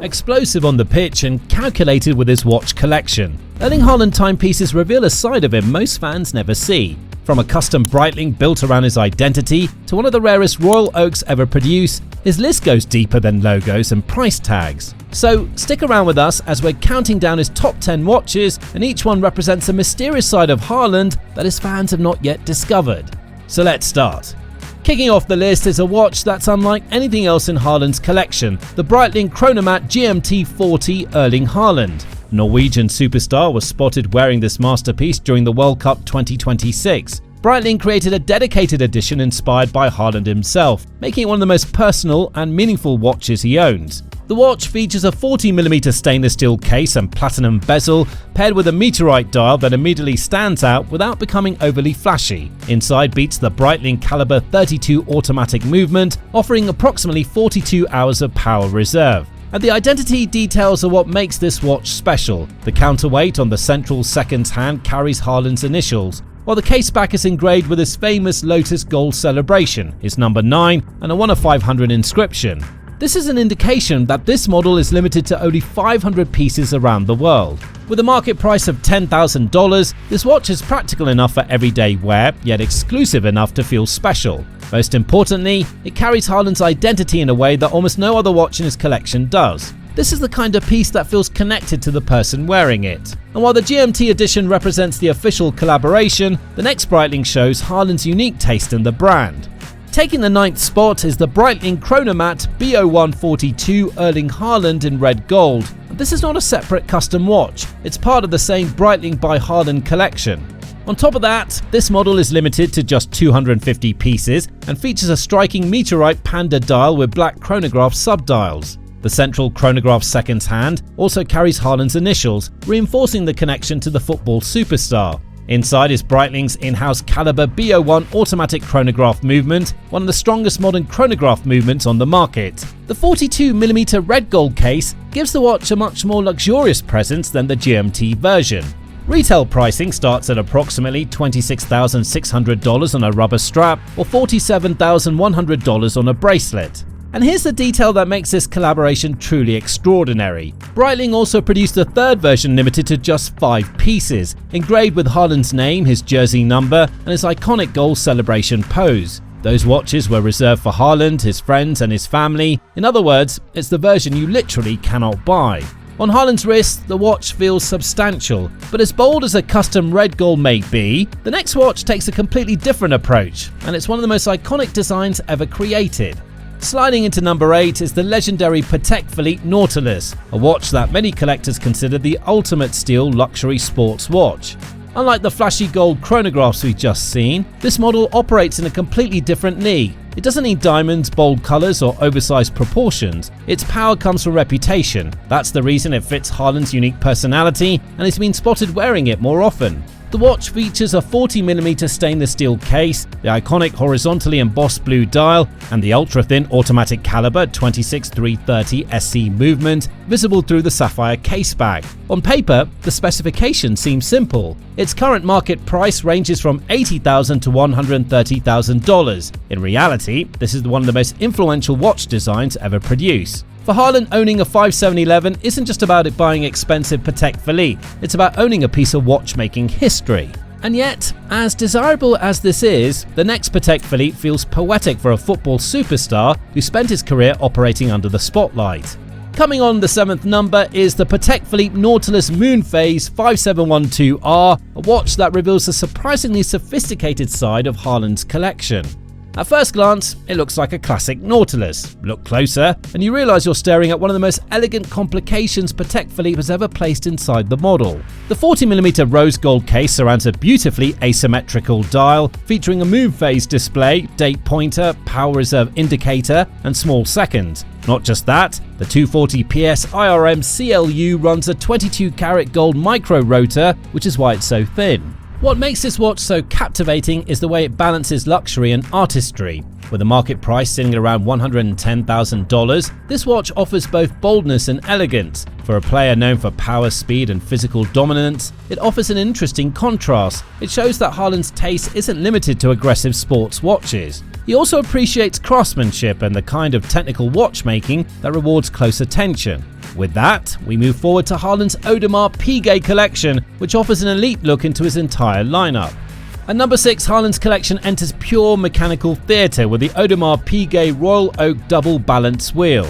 explosive on the pitch and calculated with his watch collection. Erling Haaland timepieces reveal a side of him most fans never see. From a custom Breitling built around his identity to one of the rarest Royal Oaks ever produced, his list goes deeper than logos and price tags. So stick around with us as we're counting down his top 10 watches, and each one represents a mysterious side of Haaland that his fans have not yet discovered. So let's start. Kicking off the list is a watch that's unlike anything else in Haaland's collection, the Breitling Chronomat GMT 40 Erling Haaland. Norwegian superstar was spotted wearing this masterpiece during the World Cup 2026. Breitling created a dedicated edition inspired by Haaland himself, making it one of the most personal and meaningful watches he owns. The watch features a 40mm stainless steel case and platinum bezel, paired with a meteorite dial that immediately stands out without becoming overly flashy. Inside beats the Breitling caliber 32 automatic movement, offering approximately 42 hours of power reserve. And the identity details are what makes this watch special. The counterweight on the central second hand carries Haaland's initials, while the case back is engraved with his famous Lotus gold celebration, his number 9, and a 1 of 500 inscription. This is an indication that this model is limited to only 500 pieces around the world. With a market price of $10,000, this watch is practical enough for everyday wear, yet exclusive enough to feel special. Most importantly, it carries Haaland's identity in a way that almost no other watch in his collection does. This is the kind of piece that feels connected to the person wearing it. And while the GMT edition represents the official collaboration, the next Breitling shows Haaland's unique taste in the brand. Taking the 9th spot is the Breitling Chronomat BO142 Erling Haaland in red gold. This is not a separate custom watch, it's part of the same Breitling by Haaland collection. On top of that, this model is limited to just 250 pieces and features a striking meteorite panda dial with black chronograph subdials. The central chronograph second hand also carries Haaland's initials, reinforcing the connection to the football superstar. Inside is Breitling's in-house caliber BO1 automatic chronograph movement, one of the strongest modern chronograph movements on the market. The 42mm red gold case gives the watch a much more luxurious presence than the GMT version. Retail pricing starts at approximately $26,600 on a rubber strap or $47,100 on a bracelet. And here's the detail that makes this collaboration truly extraordinary. Breitling also produced a third version limited to just 5 pieces, engraved with Haaland's name, his jersey number, and his iconic goal celebration pose. Those watches were reserved for Haaland, his friends, and his family. In other words, it's the version you literally cannot buy. On Haaland's wrist, the watch feels substantial, but as bold as a custom red gold may be, the next watch takes a completely different approach, and it's one of the most iconic designs ever created. Sliding into number 8 is the legendary Patek Philippe Nautilus, a watch that many collectors consider the ultimate steel luxury sports watch. Unlike the flashy gold chronographs we've just seen, this model operates in a completely different league. It doesn't need diamonds, bold colors, or oversized proportions. Its power comes from reputation. That's the reason it fits Haaland's unique personality, and he's been spotted wearing it more often. The watch features a 40mm stainless steel case, the iconic horizontally embossed blue dial, and the ultra-thin automatic caliber 26330 SC movement visible through the sapphire case back. On paper, the specification seems simple. Its current market price ranges from $80,000 to $130,000. In reality, this is one of the most influential watch designs ever produced. For Haaland, owning a 5711 isn't just about it buying expensive Patek Philippe, it's about owning a piece of watchmaking history. And yet, as desirable as this is, the next Patek Philippe feels poetic for a football superstar who spent his career operating under the spotlight. Coming on the 7th number is the Patek Philippe Nautilus Moonphase 5712R, a watch that reveals a surprisingly sophisticated side of Haaland's collection. At first glance, it looks like a classic Nautilus. Look closer, and you realize you're staring at one of the most elegant complications Patek Philippe has ever placed inside the model. The 40mm rose gold case surrounds a beautifully asymmetrical dial, featuring a Moonphase display, date pointer, power reserve indicator, and small seconds. Not just that, the 240 PS IRM CLU runs a 22-karat gold micro rotor, which is why it's so thin. What makes this watch so captivating is the way it balances luxury and artistry. With the market price sitting at around $110,000, this watch offers both boldness and elegance. For a player known for power, speed and physical dominance, it offers an interesting contrast. It shows that Haaland's taste isn't limited to aggressive sports watches. He also appreciates craftsmanship and the kind of technical watchmaking that rewards close attention. With that, we move forward to Haaland's Audemars Piguet collection, which offers an elite look into his entire lineup. At number 6, Haaland's collection enters pure mechanical theatre with the Audemars Piguet Royal Oak Double Balance Wheel.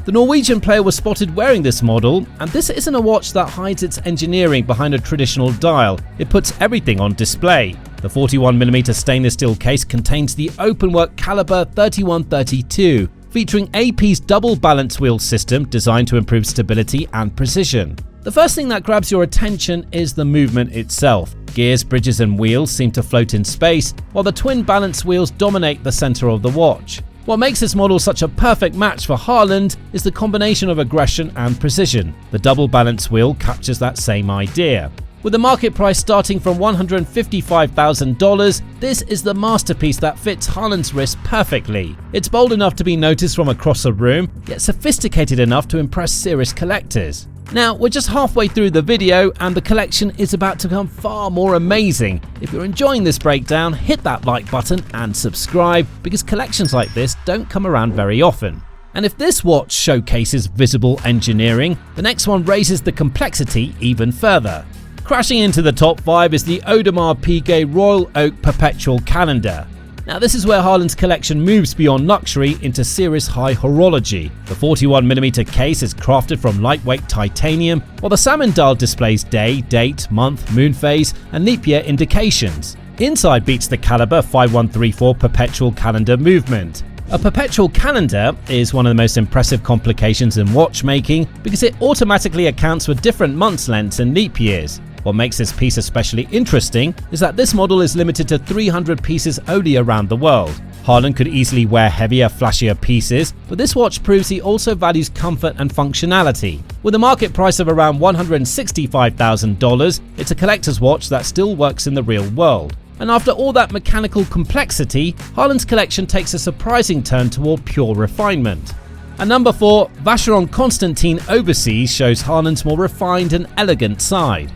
The Norwegian player was spotted wearing this model, and this isn't a watch that hides its engineering behind a traditional dial. It puts everything on display. The 41mm stainless steel case contains the openwork caliber 3132, featuring AP's double balance wheel system designed to improve stability and precision. The first thing that grabs your attention is the movement itself. Gears, bridges and wheels seem to float in space, while the twin balance wheels dominate the center of the watch. What makes this model such a perfect match for Haaland is the combination of aggression and precision. The double balance wheel captures that same idea. With the market price starting from $155,000, this is the masterpiece that fits Haaland's wrist perfectly. It's bold enough to be noticed from across a room, yet sophisticated enough to impress serious collectors. Now, we're just halfway through the video and the collection is about to become far more amazing. If you're enjoying this breakdown, hit that like button and subscribe, because collections like this don't come around very often. And if this watch showcases visible engineering, the next one raises the complexity even further. Crashing into the top 5 is the Audemars Piguet Royal Oak Perpetual calendar. Now this is where Haaland's collection moves beyond luxury into serious high horology. The 41mm case is crafted from lightweight titanium, while the salmon dial displays day, date, month, moonphase and leap year indications. Inside beats the caliber 5134 Perpetual calendar movement. A perpetual calendar is one of the most impressive complications in watchmaking because it automatically accounts for different months' lengths and leap years. What makes this piece especially interesting is that this model is limited to 300 pieces only around the world. Haaland could easily wear heavier, flashier pieces, but this watch proves he also values comfort and functionality. With a market price of around $165,000, it's a collector's watch that still works in the real world. And after all that mechanical complexity, Haaland's collection takes a surprising turn toward pure refinement. At number 4, Vacheron Constantin Overseas shows Haaland's more refined and elegant side.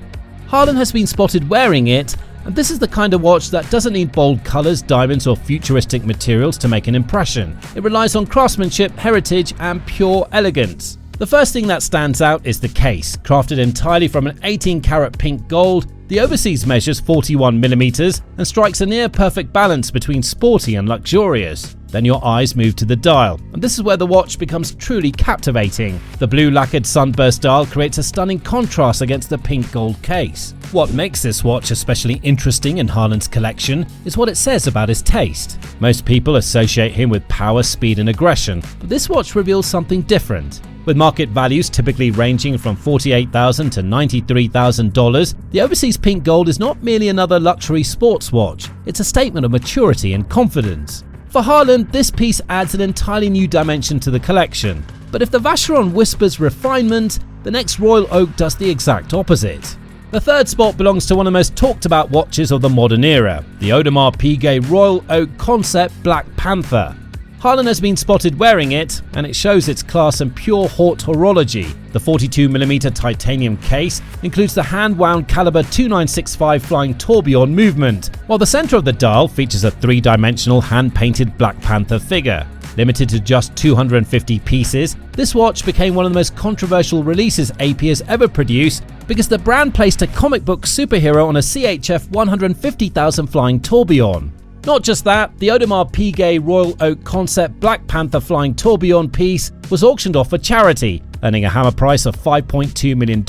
Haaland has been spotted wearing it, and this is the kind of watch that doesn't need bold colours, diamonds or futuristic materials to make an impression. It relies on craftsmanship, heritage and pure elegance. The first thing that stands out is the case. Crafted entirely from an 18-karat pink gold, the Overseas measures 41mm and strikes a near-perfect balance between sporty and luxurious. Then your eyes move to the dial, and this is where the watch becomes truly captivating. The blue lacquered sunburst dial creates a stunning contrast against the pink gold case. What makes this watch especially interesting in Haaland's collection is what it says about his taste. Most people associate him with power, speed and aggression, but this watch reveals something different. With market values typically ranging from $48,000 to $93,000, the Overseas Pink Gold is not merely another luxury sports watch, it's a statement of maturity and confidence. For Haaland, this piece adds an entirely new dimension to the collection. But if the Vacheron whispers refinement, the next Royal Oak does the exact opposite. The third spot belongs to one of the most talked about watches of the modern era, the Audemars Piguet Royal Oak Concept Black Panther. Haaland has been spotted wearing it, and it shows its class and pure haute horology. The 42mm titanium case includes the hand-wound caliber 2965 flying tourbillon movement, while the center of the dial features a three-dimensional hand-painted Black Panther figure. Limited to just 250 pieces, this watch became one of the most controversial releases AP has ever produced because the brand placed a comic book superhero on a CHF 150,000 flying tourbillon. Not just that, the Audemars Piguet Royal Oak Concept Black Panther flying tourbillon piece was auctioned off for charity, earning a hammer price of $5.2 million,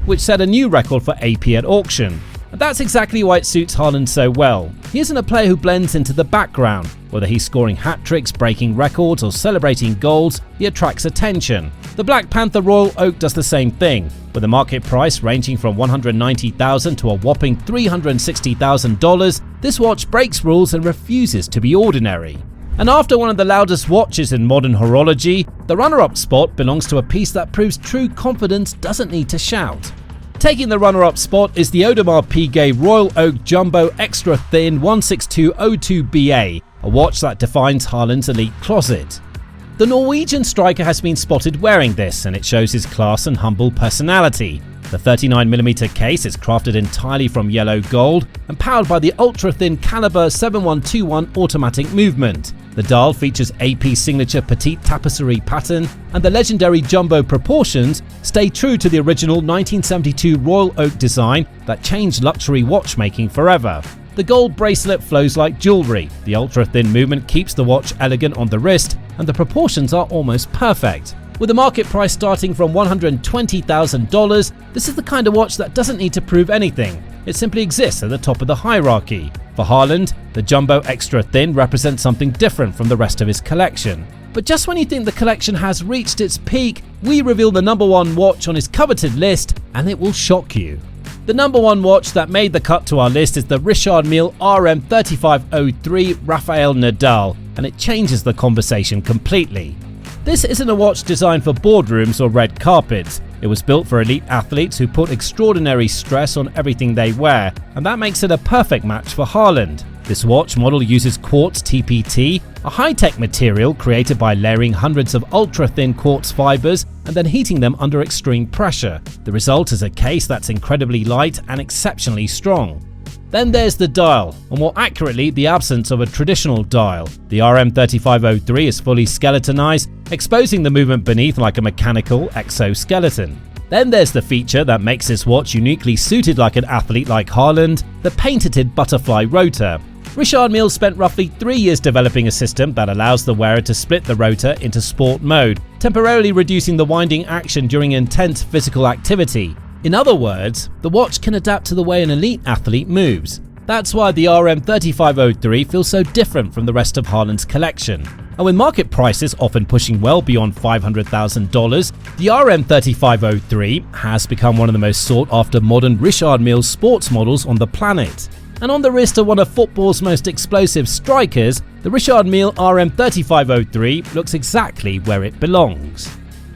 which set a new record for AP at auction. And that's exactly why it suits Haaland so well. He isn't a player who blends into the background. Whether he's scoring hat tricks, breaking records or celebrating goals, he attracts attention. The Black Panther Royal Oak does the same thing, with a market price ranging from $190,000 to a whopping $360,000. This watch breaks rules and refuses to be ordinary. And after one of the loudest watches in modern horology, the runner-up spot belongs to a piece that proves true confidence doesn't need to shout. Taking the runner-up spot is the Audemars Piguet Royal Oak Jumbo Extra Thin 16202BA. a watch that defines Haaland's elite closet. The Norwegian striker has been spotted wearing this, and it shows his class and humble personality. The 39mm case is crafted entirely from yellow gold and powered by the ultra-thin caliber 7121 automatic movement. The dial features AP signature petite tapisserie pattern, and the legendary jumbo proportions stay true to the original 1972 Royal Oak design that changed luxury watchmaking forever. The gold bracelet flows like jewelry, the ultra-thin movement keeps the watch elegant on the wrist, and the proportions are almost perfect. With the market price starting from $120,000, this is the kind of watch that doesn't need to prove anything. It simply exists at the top of the hierarchy. For Haaland, the Jumbo Extra Thin represents something different from the rest of his collection. But just when you think the collection has reached its peak, we reveal the number one watch on his coveted list, and it will shock you. The number one watch that made the cut to our list is the Richard Mille RM 3503 Rafael Nadal, and it changes the conversation completely. This isn't a watch designed for boardrooms or red carpets. It was built for elite athletes who put extraordinary stress on everything they wear, and that makes it a perfect match for Haaland. This watch model uses quartz TPT, a high-tech material created by layering hundreds of ultra-thin quartz fibers and then heating them under extreme pressure. The result is a case that's incredibly light and exceptionally strong. Then there's the dial, or more accurately, the absence of a traditional dial. The RM 3503 is fully skeletonized, exposing the movement beneath like a mechanical exoskeleton. Then there's the feature that makes this watch uniquely suited like an athlete like Haaland, the patented butterfly rotor. Richard Mille spent roughly 3 years developing a system that allows the wearer to split the rotor into sport mode, temporarily reducing the winding action during intense physical activity. In other words, the watch can adapt to the way an elite athlete moves. That's why the RM 3503 feels so different from the rest of Haaland's collection. And with market prices often pushing well beyond $500,000, the RM 3503 has become one of the most sought-after modern Richard Mille sports models on the planet. And on the wrist of one of football's most explosive strikers, the Richard Mille RM 3503 looks exactly where it belongs.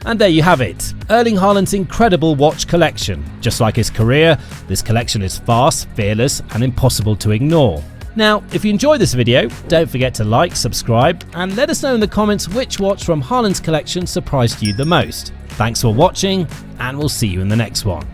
And there you have it, Erling Haaland's incredible watch collection. Just like his career, this collection is fast, fearless, and impossible to ignore. Now, if you enjoyed this video, don't forget to like, subscribe, and let us know in the comments which watch from Haaland's collection surprised you the most. Thanks for watching, and we'll see you in the next one.